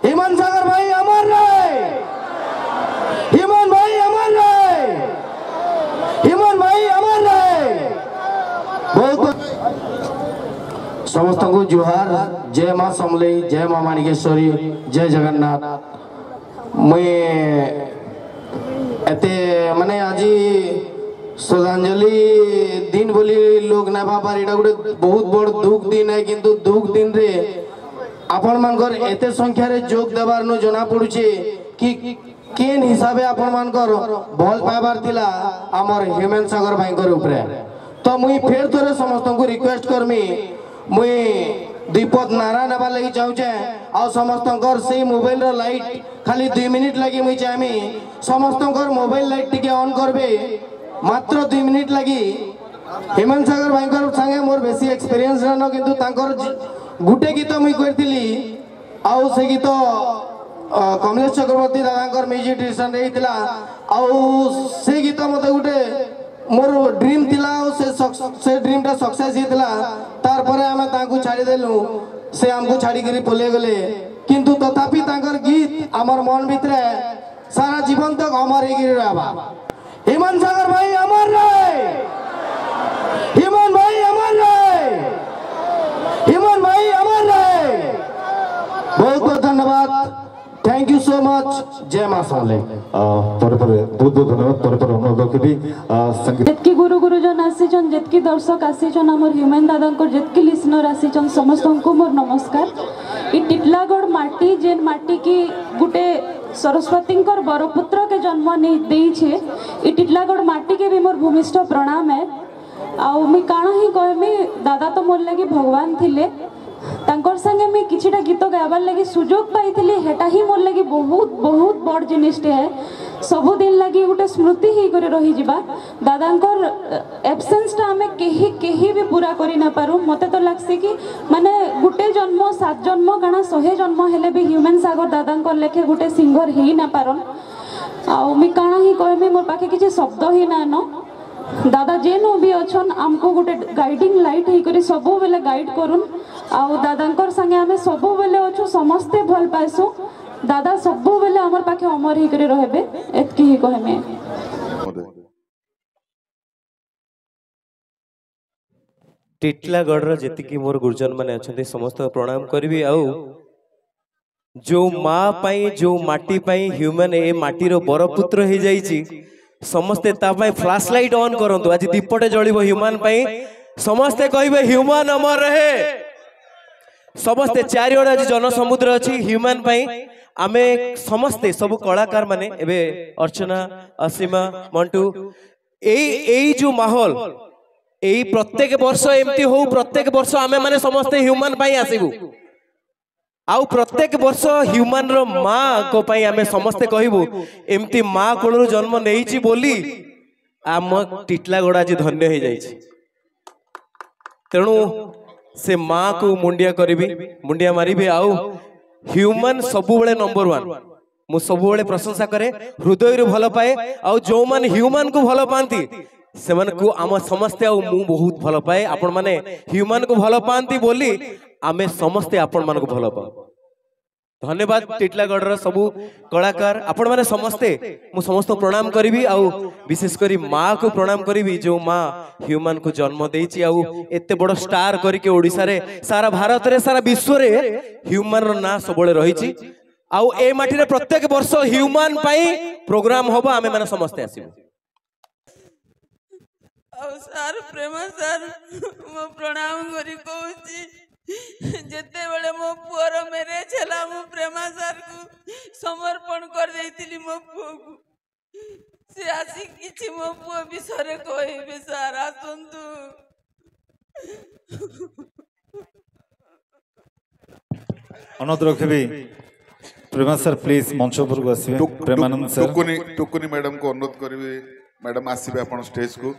हिमन सागर भाई अमर रहे, हिमन भाई अमर रहे, हिमन भाई अमर रहे। बहुत समस्त को जुहार। जय मां समलेई, जय मां माणिकेश्वरी, जय जगन्नाथ। मुई एते माने आज श्रद्धांजलि दिन बोली लोग ना भाबार एटा गोटे बहुत बड़ दुख दिन है, किंतु दुख दिन रे आपण मानकर एते संख्या रे जोग देबार नु जना पडुचे कि केन हिसाबे आपण मानकर भल पाइबार थिला हमर हेमंत सागर भाईकर ऊपर। तो मुई फेर थोरे समस्त को रिक्वेस्ट करमी, मुई दीपद नारा नेबा लगी चाहूचे आ समस्तकर से मोबाइल रो लाइट खाली 2 मिनिट लगी मुई चाहमी समस्तकर मोबाइल लाइट टिके ऑन करबे मात्र 2 मिनिट लगी। हेमंत सागर भाईकर संगे मोर बेसी एक्सपीरियंस रहनो, किंतु तांकर गुटे गीत मुई करथिली आउ से गीत कमलेश चक्रवर्ती दादांकर म्यूजिक डिरेक्शन रे हितला आउ से गीत मते गुटे मोर ड्रीम थिला से ड्रीम टा सक्सेस हितला। तार परे हमें तांकु छाड़ी देलु, से हमको छाड़ी करी पले गले, किंतु तथापि तांकर गीत हमर मन भितरे सारा जीवन तक अमर हे गिरी रहबा। हिमन सागर भाई अमर रहे, हिमन भाई अमर रहे, हिमन भाई अमर रहे। बहुत बहुत धन्यवाद, थैंक यू सो मच। जय मां समले। बहुत बहुत धन्यवाद। अनुरोध करी संगीत जेतकी गुरु गुरुजन आसीचन, जेतकी दर्शक आसीचन, हमर ह्यूमन दादांकर जेतकी लिसनर आसीचन, समस्त को मोर नमस्कार। ई टिटलागढ़ माटी जेन माटी की गुटे सरस्वती बरपुत्र के जन्म नहीं देइछे, ई टिटलागढ़ माटी के भी मोर भूमिष्ठ प्रणाम है। आउ मी काना ही कहमी, दादा तो मोर लगी भगवान थिले, तांकर संगे मैं किछिटा गीत गाबार लगी सुजोग पाइथिली, हेटा ही मोर लगी बहुत बहुत बड़ जिनिसटे है। सबु दिन लगी गोटे स्मृति ही करे रही जिबा। दादांकर एब्सेंस टा हमें केही केही भी पूरा करि ना पारू। मते तो लागसी कि माने गुटे जन्म 7 जन्म काना 100 जन्म हेले भी ह्यूमन सागर दादांकर लेखे गुटे सिंगर ही ना पारन। आउ मी काना ही कहमी, मोर पाखे किछि शब्द ही ना न। दादा जेनु भी अछन हमको गोटे गाइडिंग लाइट ही करी सबु बेले गाइड करूँ। आउ दादांकर संगे हमें सबु बेले अछु, समस्ते भल पाइसु। दादा सबु बेले हमर पाखे अमर ही करे रहबे, एतकी ही कहमे। टिटलागढ़ जेतिकी मोर गुरुजन माने अछंती समस्त प्रणाम करबी। आउ जो माँ पाई जो माटी पाई ह्यूमन ए माटी रो बरपुत्र ही जाईची, समस्ते ता पाई फ्लैश लाइट ऑन करंतु। आज दीपटे जळिबो ह्यूमन पाई, समस्ते कहबे ह्यूमन अमर रहे। समस्ते चारिओड आज जन समुद्र अछि ह्यूमन पाई। आमे समस्ते सब कलाकार माने एबे अर्चना, असीमा, मंटू एई जो माहौल एई प्रत्येक वर्ष एमती हो, प्रत्येक वर्ष आमे माने समस्ते ह्यूमन पाई आसीबु। आउ प्रत्येक वर्ष ह्यूमन रो माँ को पाई आमे समस्ते कहबू एमती माँ कोलरू जन्म नेइची बोली आम टिटलागढ़ आज धन्य हो जाइछि। तेणु से माँ को मुंडिया करिबी, मुंडिया मारिबी। आउ ह्यूमन सबुबेले नंबर 1 मु सबुबेले प्रशंसा करे, हृदय रु भल पाए। आउ जो मन ह्यूमन को भल पांती सेमान को आम समस्ते आउ मु बहुत भल पाए। आपण माने ह्यूमन को भल पांती बोली आमे समस्ते आपण मान को भल पाऊ। धन्यवाद टिटलागढ़ सबु कलाकार आपण माने समस्ते मु समस्त प्रणाम करिबी। आउ विशेष करी माँ को प्रणाम करिबी जो माँ ह्यूमन को जन्म देइची। आउ एते बड़ स्टार करके ओडिसा रे, सारा भारत रे, सारा विश्व रे ह्यूमन रो ना सबले रहिची। आउ ए माटी रे प्रत्येक वर्ष ह्यूमन पाई प्रोग्राम होबो, आमे माने समस्ते आसीबो। सर प्रेमा सर मो प्रणाम करी कहूची, जेते बेले मो पुअर मैरिज हैला मो प्रेमा सर को समर्पण कर देइतिली मो पुओ को। से आसी किछि मो पुओ विषय कहबे सर, आसंतु। अनुरोध रखबी प्रेमा सर प्लीज मंच पर को आसीबे। प्रेमानंद सर टुकुनी मैडम को अनुरोध करिवे, मैडम आसीबे आपण स्टेज को।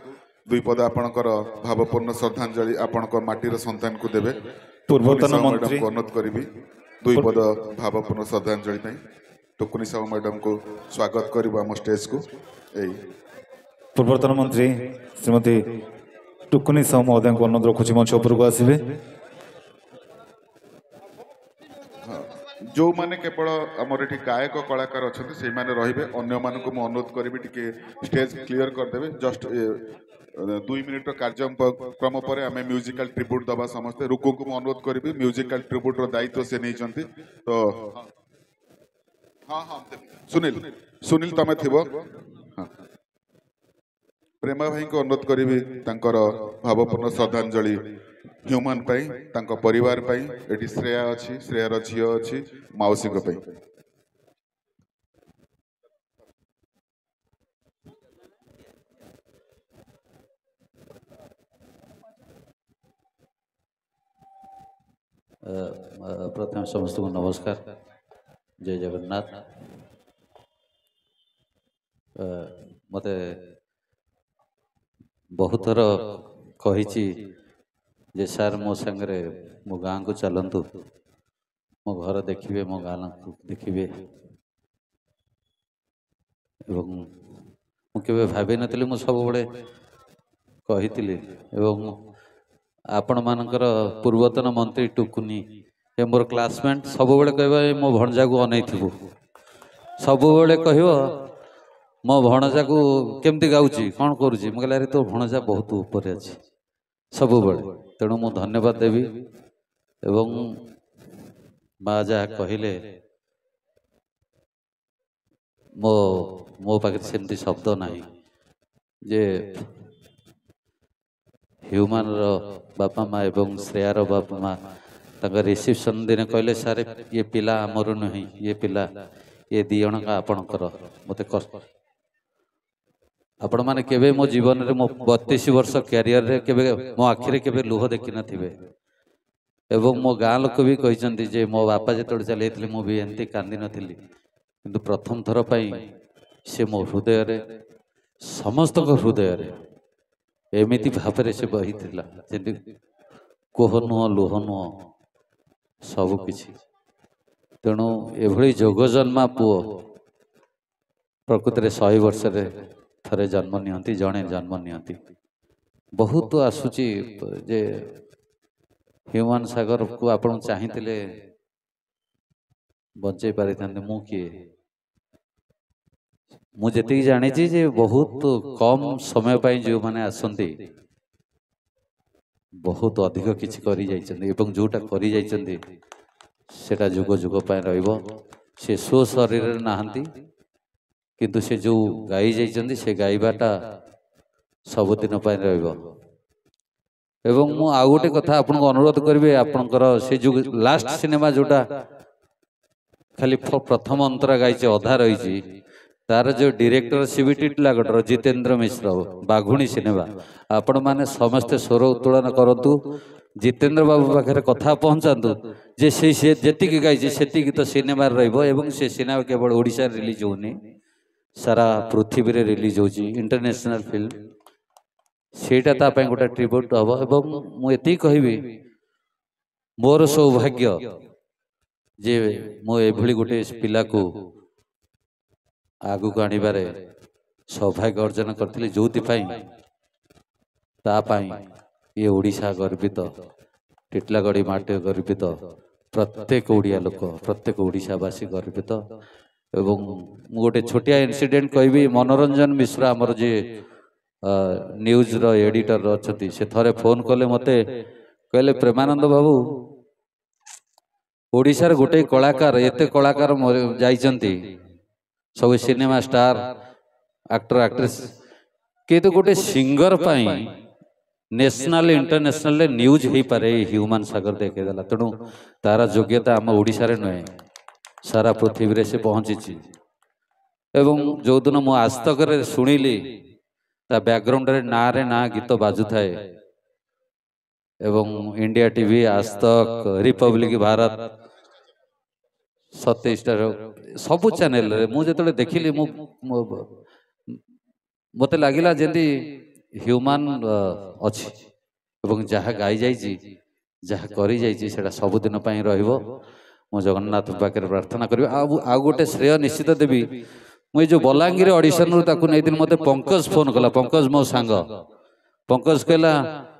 दुई पद आपणकर भावपूर्ण श्रद्धांजलि आपणकर माटीर संतान को देबे। पूर्वतन मंत्री को अनुरोध करिबी दुई पद भावपूर्ण श्रद्धांजलि पई टुकुनी साहू मैडम को स्वागत करिबो हम स्टेज को। एई पूर्वतन मंत्री श्रीमती टुकुनी साहू महोदय को अनुरोध रखुछि मंच पर को आसीबे। जो माने केवल आमर ये गायक कलाकार अच्छा से रे अन्य मानक अनुरोध करी टिके स्टेज क्लियर करदे जस्ट 2 मिनिट कार्यक्रम पर आम म्यूजिकल ट्रिब्यूट दबा समस्ते रुकु को अनुरोध करी म्यूजिकल ट्रिब्यूट दायित्व से नहीं तो हाँ हाँ सुनील सुनील तमें थी हाँ प्रेमा भाई को अनुरोध करी भावपूर्ण श्रद्धांजलि ह्यूमन पाई तांको परिवार पाई एटी श्रेया अच्छी श्रेयार झील अच्छी मौसी को पाई प्रथम समस्त को नमस्कार जय जगन्नाथ मते बहुत थर कही जे सार मो संगे मो गाँ को चलतु मो घर देखिए मो गाँ देखिए मुझे भावी नी मु सब बड़े कही आपण मानकर पूर्वतन मंत्री टुकुनी ए मोर क्लासमेट सब बड़े कह मो भणजा को अनैथिबु सब बड़े कह मो भणजा को केमती गाउची कौन करुची मुझे कहला तो भणजा बहुत ऊपर अच्छी सब बड़े तेणु मु धन्यवाद देवी एवं माँ जहाँ कहले मो मो पाखे सेमती शब्द नहीं जे ह्यूमन रो बापा माँ एवं श्रेयार बापा माँ तक रिसेप्शन दिन कहले सारे ये पिला आमर नुह ये पिला ये दी जन का आपणकर मत आपण मैंने केवे मो जीवन रे मो 32 वर्ष कैरियर रे केवे मो आखिरे केवे लुह देखि नथिबे एवं मो गाँ लोक भी कहते जे मो बापा जो चलते मु भी एमती कांदी नथिली किंतु प्रथम थर पाई से मो हृदय रे समस्त हृदय रे एमिति भाव से बही कोह नुह लुह नुह सब किछि तेणु एभली जोग जन्मा पुओ प्रकृति रे 100 वर्ष रे थरे जन्म नियंती जड़े जन्म नियंती बहुत आसुची जे ह्यूमन सागर को आपण चाहिए बचे पारि मु किए मुझे जानी जे बहुत कम समय पाई जो माने आसंती बहुत अधिक किछि करी जाइछन्ती एवं जोटा करी जाइछन्ती सेटा जुग जुग पाई रहइबो से स्व शरीर नाहंती किंतु से जो गाई जाइछन्ती से गाइबाटा सबुदिन पाई रहइबो एवं मु आउ गोटे कथा आपन को अनुरोध करिवे आपनकर से जो लास्ट सिनेमा जोटा खाली प्रथम अंतरा गाइছে अधा रही तार जो डायरेक्टर सीबीटी लागटर जितेंद्र मिश्र बाघुणी सिनेमा आपण माने समस्ते स्वर उत्तोलन करंतु जितेंद्र बाबू पाखे कथा पहुंचातु जे से जेति गाइছে सेति तो सिनेमा रहइबो एवं से सिनेमा केवल ओडिसा रिलीज होनी सारा पृथ्वी रे रिलीज होची इंटरनेशनल फिल्म सेटा ता पे गोटे ट्रिब्यूट हम एवं मुझे कहबी मोर सौभाग्य जे मो एभली गोटे पिला को आगु को आनिबारे सौभाग्य अर्जन करथिली जोति पाई ये ओडिशा गर्वित टिटलागढ़ी माटी गर्वित प्रत्येक ओडिया लोक प्रत्येक ओडिशावासी गर्वित एवं गोटे छोटिया इनसीडेंट कहबी मनोरंजन मिश्रा आमर जे न्यूज रो एडिटर अच्छी से थरे फोन कले मते कहले प्रेमानंद बाबू ओडिशार गोटे कलाकार एते कलाकार जाइचंती सब सिनेमा स्टार एक्टर एक्ट्रेस किंतु गोटे सिंगर पाई नेशनल इंटरनेशनल न्यूज हो पारे ह्यूमन सागर देखेदेला तेणु तार योग्यता आम ओडिशा रे नुहे सारा पृथ्वी रे से पहुंची एवं जो दिन मु आजतक रे सुनिली ता बैकग्राउंड रे ना गीत बाजू थाए एवं इंडिया टीवी आज तक रिपब्लिक भारत 27 सबू चैनल रे मु जेतले देखिली मते लागिला जेंती ह्यूमन अछि एवं जहाँ गाई जाइछि जहाँ करी जाइछि सेटा सब दिन पई रहइबो मु जगन्नाथ पाखे प्रार्थना करी आ गोटे श्रेय निश्चित देवी मुझे जो बलांगीर ऑडिशन रु ताकू नहीं दिन मते पंकज फोन कला पंकज मो सांग पंकज कहला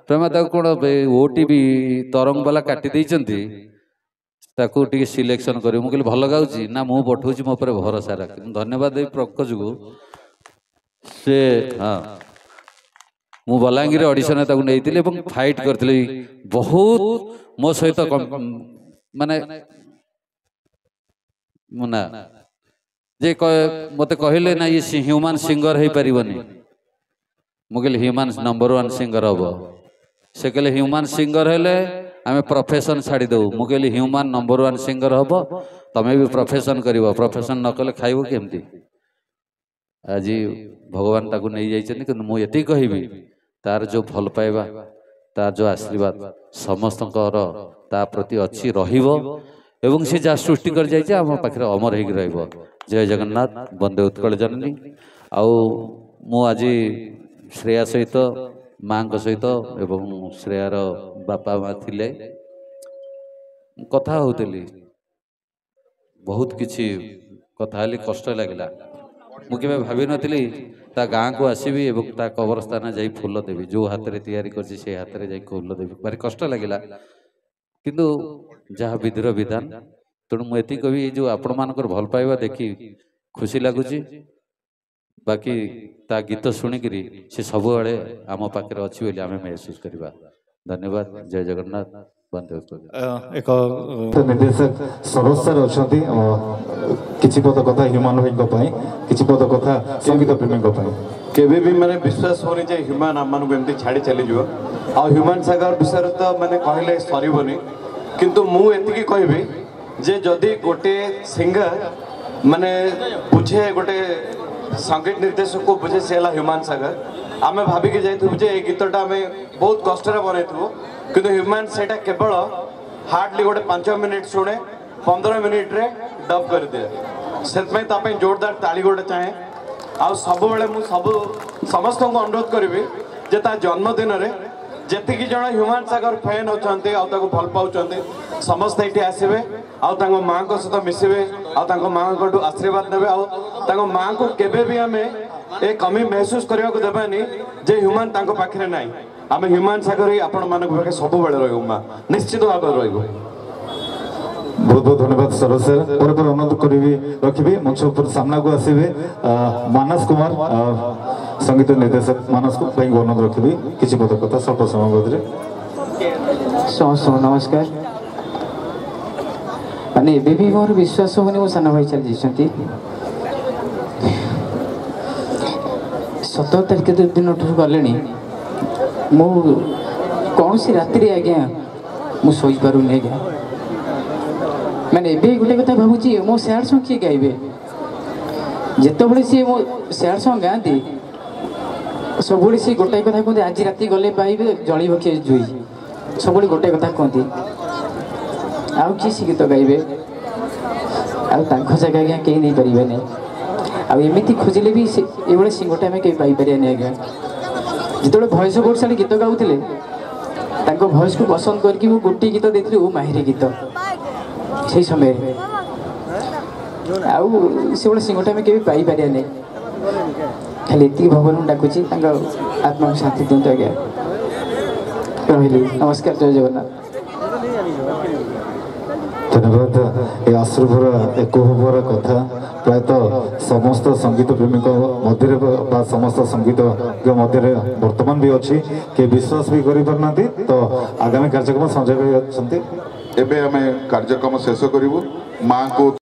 प्रेमा ताकू कोन ओटीवी तरंग वाला काटी देइचंती ताकू टिके सिलेक्शन करी मु कहली भल गाउची ना मु पठाउची मो पर भरोसा रख धन्यवाद देवी प्रक जुगु से हाँ मु बलांगीर ऑडिशन ताकू नेइतिले एवं फाइट करथिले बहुत मो सहित माने मुना जे मते कहले ना ये ह्यूमन सिंगर हे परिबनी मु कहली ह्यूमन नंबर 1 सिंगर हबो से कहले ह्यूमन सिंगर हेले आमे प्रोफेशन छाड़ी दो मु कहली ह्यूमन नंबर 1 सिंगर हबो तमे भी प्रोफेशन करिवो प्रोफेशन न कले खाइबो केमती आज भगवान ताकू नहीं जाइछन कि मु एति कहिबी तार जो भल पाइबा तार जो आशीर्वाद समस्तकर ता प्रति अच्छी रहिबो एवं से जा सृष्टि कर जाइछे हम पाखरे अमर हेक रहइबो जय जगन्नाथ वंदे उत्कल जननी आउ मु आज श्रेया सहित माँ सहित एवं श्रेयार बापा माँ थिले कथा होतली बहुत किछि कथा हली कष्ट लागला मु केबे भाबी नथिली ता गाँ को आसबि एवं ता कब्रस्तान जाई फूल देवी जो हाथ रे तैयारी करछि से हाथ रे जाई फूल देवी भारी कष्ट लागला किंतु जहाँ विधिर विधान तेणु मुझे कवि जो आपण मानकर भल पाइबा देखी खुशी लगुच बाकी ता गीत शुणिकी से सब आम पाखे अच्छी बोली आम महसूस करवा धन्यवाद जय जगन्नाथ वंदे उत्कल एक निर्देशक सरोज सर अच्छा किसी पद कथा ह्यूमन बीइंग किसी पद कथा संगीत प्रेमी केबे भी मैंने विश्वास होनी जे ह्यूमन आम मानक एमती छाड़ी चली जो आ ह्यूमन सागर विषय तो मैंने कहले सरबनी किंतु मु एतिकी कहबी जे जदि गोटे सिंगर माने बुझे गोटे संगीत निर्देशक को बुझे से ह्यूमन सागर आमे भाविकी जाइथु जे ए गीतटा आमे बहुत कष्ट रे बनैथु किंतु ह्यूमन सेटा केवल हार्डली गोटे 5 मिनिट शुणे 15 मिनिट रे डब कर दे सेतमै तापै जोरदार ताली गोटे चाहे आ सब बेले मु सब समस्त को अनुरोध करी जे ता जन्मदिन रे जेतिकी जन ह्यूमन सागर फैन होचंते आ ताको भल पाउचंते समस्त एठी आसीबे आ ताको मां को सहित मिसिबे आ ताको मां को आशीर्वाद नेबे आ ताको मां को केबे भी हमें ए कमी महसूस करबा को देबानी जे ह्यूमन ताको पाखरे नाही आमे ह्यूमन सागर ही आपण मानक पाखे सब बेले रहबो मां निश्चित भाव रहबो बहुत बहुत धन्यवाद सरोज सर पर अनुरोध करी रखी मंच पर सामना को आसवे मानस कुमार संगीत निर्देशक मानस को अनुरोध रखी किसी पद कथा स्वल्प समय मध्य नमस्कार माने एबे भी मोर विश्वास होनी मो साना भाई चल जाइछंती 17 तारिख दिन गले मु कौन सी राति रे आज्ञा मु सोई पारुनी आज्ञा मैंने एबे गोटे कथा भावुची मो सैड सॉन्ग किए गाइबे जिते सी मो सैड सॉन्ग गाँती सब सी गोटाए कथा कहते आज राति गले पाइबे जलिब किए जुई सब गोटाए कथा कहती आउ किए सी गीत गाइबे आउ जगह आज्ञा कहीं नहीं पारे नहीं आमती खोजिले भी ये सिंगटा आम कहीं पाइपर नहीं आज्ञा जिते भॉइस बोर्ड साड़ी गीत गाउले भॉइस को पसंद करके गोटे गीत देती ओ माहिरी गीत से समय आउ से सिंगटा आम कहीं पाइपर नहीं खाली ये भगवान डाकुची आत्मा को शांति दिंतु आज्ञा रही नमस्कार जय जगन्नाथ धन्यवाद ये आश्रुभर एकोहर कथा प्रायतः समस्त संगीत प्रेमी मध्य समस्त संगीत मध्य वर्तमान भी अच्छी के विश्वास भी करें तो आगामी कार्यक्रम संजय भाई अच्छा एबे हमें कार्यक्रम शेष करूँ माँ को